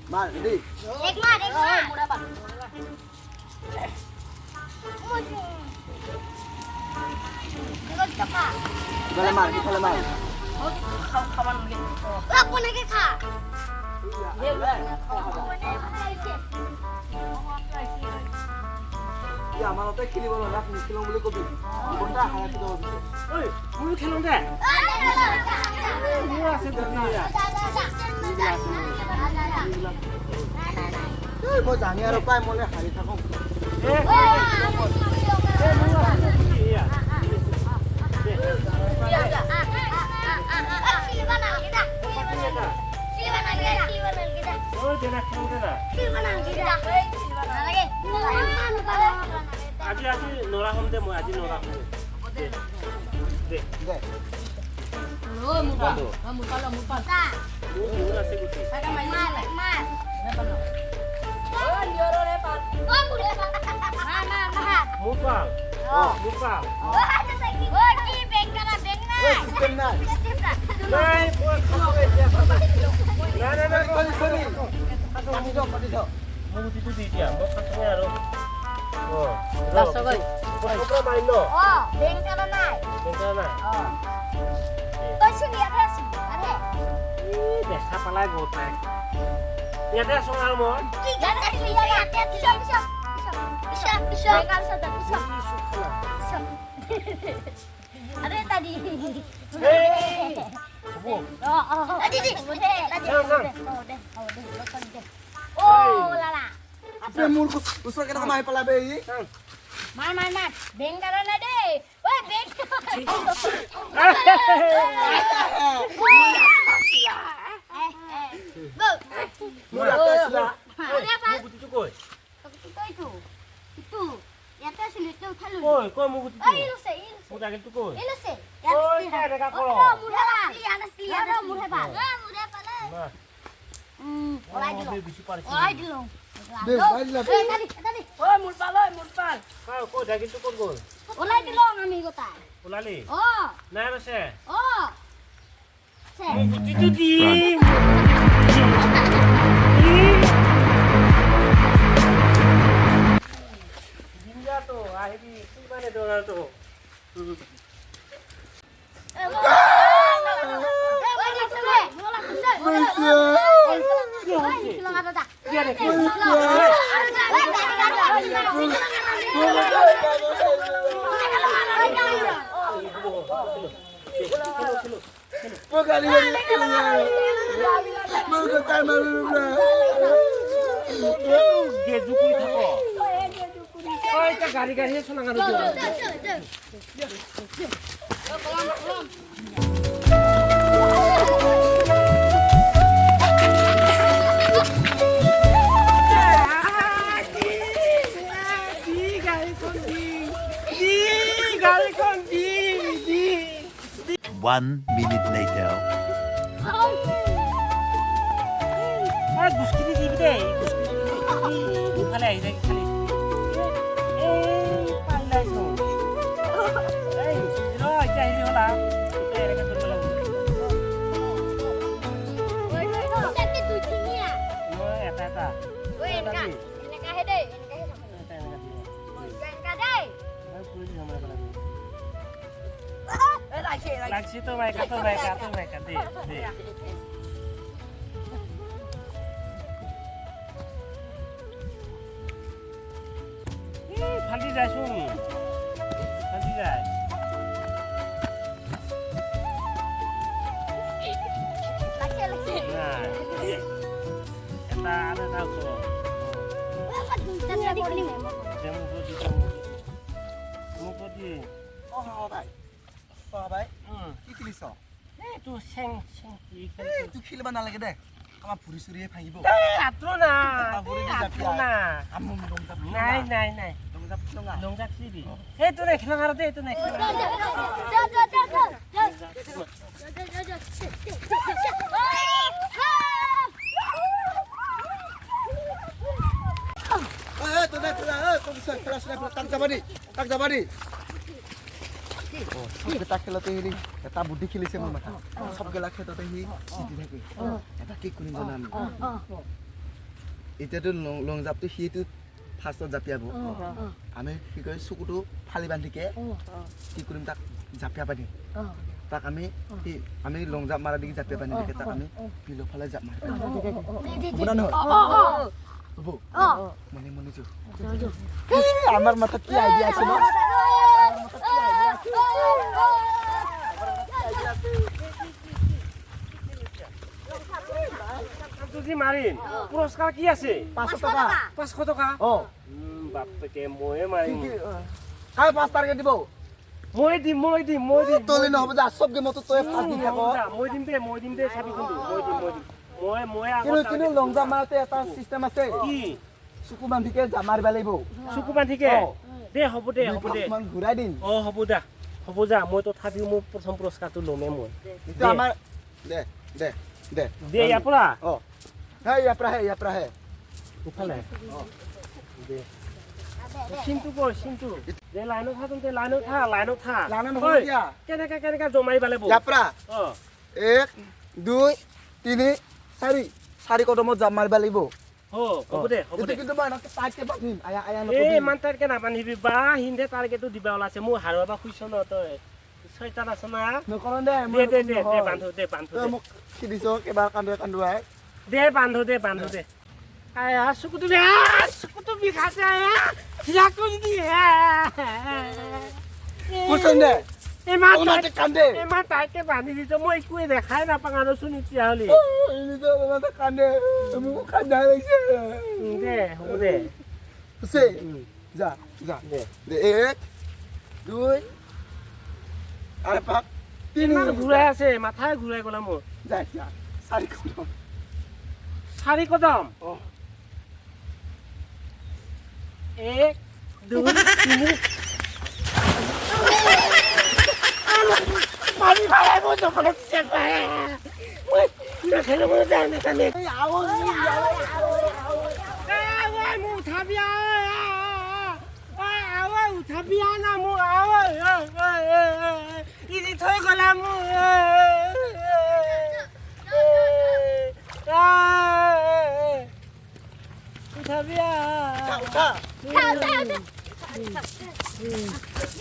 Mar, đi. Một đá bắn. Con chọc à? Kalau mar, kalau mar. Không ăn cái. Aku nak ke kah? Ya, malah tak kili bola nak ni kilo boleh kopi. Bunda kaya kita boleh. Oi, mulu খেলুং দে মুয়া আছে দনি ya Mau jangan ada apa mau lihat hari takong. Oh, dia nak খেলুং দে না আজি নৰা হম দে মই আজি নৰা হম দে দে Deh. মুল আছে গুটি মুপাং মুপাং Woi, sistem nak. নাই মই খালো এতিয়া না না না Kali kali. Pati dok, pati dok. মই গুটিটো দি দিয়া মই খাতনে আৰু Langsung kau. কপৰা মাৰি ন Oh, bengkel nai. বেংকা নাই Oh. Tôi xin lihat ya sih. Ada. দেখা পালাই গ'ল তাই ইয়াতে আছো আৰু মই Tiga kali lihat ya. Bisa. Bengkel sudah bisa. Bisa. Ada tadi. Hei. Tadi. Oh, lala. Apa mul usah kita kemai pala bayi. Man. Bengkel ada. Woi, bengkel. Murah Tesla. Udah apa? mau গুটিটো কই Itu. Ya tes lihat tuh kalau. কই কই mau গুটিটো Ilse. মোৰ টাকেলটো কই Ini sih. Oi, ada kakak. Murah. Ada murah pak. Murah pak. না Olay dulu. বেশি পারছি Olay dulu. Deh, bayi lah. Tadi. oi মুলপাল কই টাকেলটো কোন গ'ল Olay dulu kami kota. ওলালি Oh. নাই আছে Oh. Se. মোৰ গুটিটো দি জিঞ্জা তো আহিবি কি মানে দৌৰা তো Mau kali lagi. Mau ke kamar dulu. গে জুকুৰি থাক oi তা গাড়ি গাড়ি শোনা গানো One minute later. আর গুস্কিনি দিবি দে গুস্কিনি খালে আই যায় খালি এই পাইলাইছো এই র এটা আইলি হলা এটা এর কাছে বলা এটা লাগছি তো মাইকা দে ফালি যায় শুন ফালি যায় না এটা আরে দাও তো মুখদি Oh, baik. Oh, baik. Iki liso. tu seng ki Tu kilo mana lagi deh? Kamu puri suri panggil. atro na atro na Kamu dong tapi. nai Dong tapi nggak. longjak siri eh tu nek khilanga rate tu nek Tu dah, kau bisa kelas dah tak zabadi. Oh, kita খেলা তো হেৰি এটা বুদ্ধি খেলিছে মোৰ মাথা সব গেলা খেততে হি সিদ্ধি থাকে এটা কি কৰিম জানা আমি এতিয়াতো লং জাপটো সিটো ফাৰ্ষ্টত জাপিয়াব আমি কি কয় চকুটো ফালি বান্ধিকে কি কৰিম তাক জাপিয়া পানি তাক আমি লং জাপ মাৰা দিকে জাপিয়া পানি দিকে তাক আমি বিলৰ ফালে জাপ মাৰিম হ'ব না নহয় হ'ব মনে মনে যো আমাৰ মাথাত কি আইডিয়া আছে ন যদি মাৰিম পুৰস্কাৰ কি আছে 500 টকা 500 টকা বাপকে ময়ে মাৰিম কাই 5 টাৰ্গেট দিব মই দিম তলি নহব যা সব গেমত তই ফাঁস দি থাক মই দিম দে চাবি কিন্তু মই কিন্তু লং জাপ মাৰতে এটা সিস্টেম আছে কি চকু বান্ধিকে জাপ মাৰিব লাগিব চকু বান্ধিকে দে হ'ব দে মান ঘুৰাই দিম হ'ব যা মই তথাপিও মোৰ প্ৰথম পুৰস্কাৰটো লমে মই ইটো আমাৰ দে ইয়াৰ পৰা হে ইয়াৰ পৰা হে ইফালে দে চিন্তু দে লাইনত থা লাইনত নহয় দিয়া কেনেকা জমাই পালে ইয়াৰ পৰা 1 2 3 4 কদমত জাপ মাৰিব লাগিব হ'ব দে কিন্তু মই এনেকে টাইটকে বান্ধিম আয়া এই মান তাইকে নাবান্ধিবি বা হিন্দে টাৰ্গেটটো দিবা ওলাইছে মোৰ হাৰুৱা খুইছ ন তই ছয়টান আছে না নকৰন দে দে বান্ধো দে তই মোক কি দিছ কেবাৰ কান্দুৱাই দে বান্ধো দে আয়া চকুটো বিষাইছে আয়া হিলা কৰি দিয়ে কুচন দে ইমান কান্দে তাইকে বান্ধি দিছ মই একোৱে দেখাই নাপাং আৰু শুনি তেতিয়াহ'লে নিজে কান্দে মোক কান্দা লাগিছে দে হ'ব দে আছে যা দে 1 2 আরে পাক 3 ঘূৰাই আছে মাথাই ঘূৰাই গ'লা মোৰ যা 4 কদম 4 কদম 1 2 3 পানি ভালাই মই দখলে দিছে মই নেখেলো মই জানে কানে মোক উঠাবিয়া উঠাবিয়া না মোক ইদি থৈ গ'লা মোক উঠাবিয়া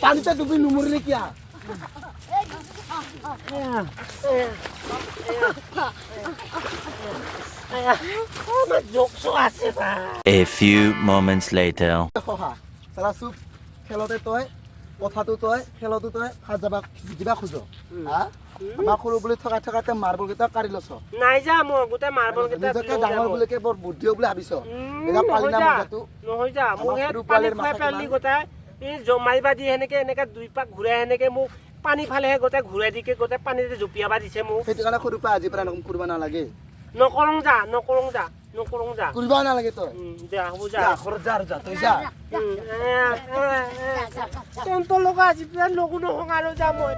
পানিতে ডুবি নুমৰিলে কিয়া A few moments later. সালা চুপ খেলতে তই কথাটো তই খেলতো তই ফাজ যাবা জিকিবা খোজ আমাৰ সৰু বুলি থকাতে মাৰ্বল কেইটা কাঢ়ি লৈছ নাই যা মই গোটেই মাৰ্বল কেইটা নিজকে ডাঙৰ বুলিকে বৰ বুদ্ধিও বুলি ভাবিছ এটা পালি না মজাটো নহয় যা মোক পানী খুৱাই পেলি গোটেই এই জমাইবা দি এনেকে 2 পাক ঘূৰাই এনেকে মোক পানী ফালেহে গোটেই ঘূৰাই দিকে গোটেই পানীতে জুপিয়াবা দিছে মোক সেইটো কাৰণে সৰু পৰা আজি পৰা কৰিব নালাগে নকৰং যা কৰিব নালাগে তই দে হ'ব যা ঘৰত যা তই যা তন্ত লগা আজি পৰা লগু নহং আৰু যা মই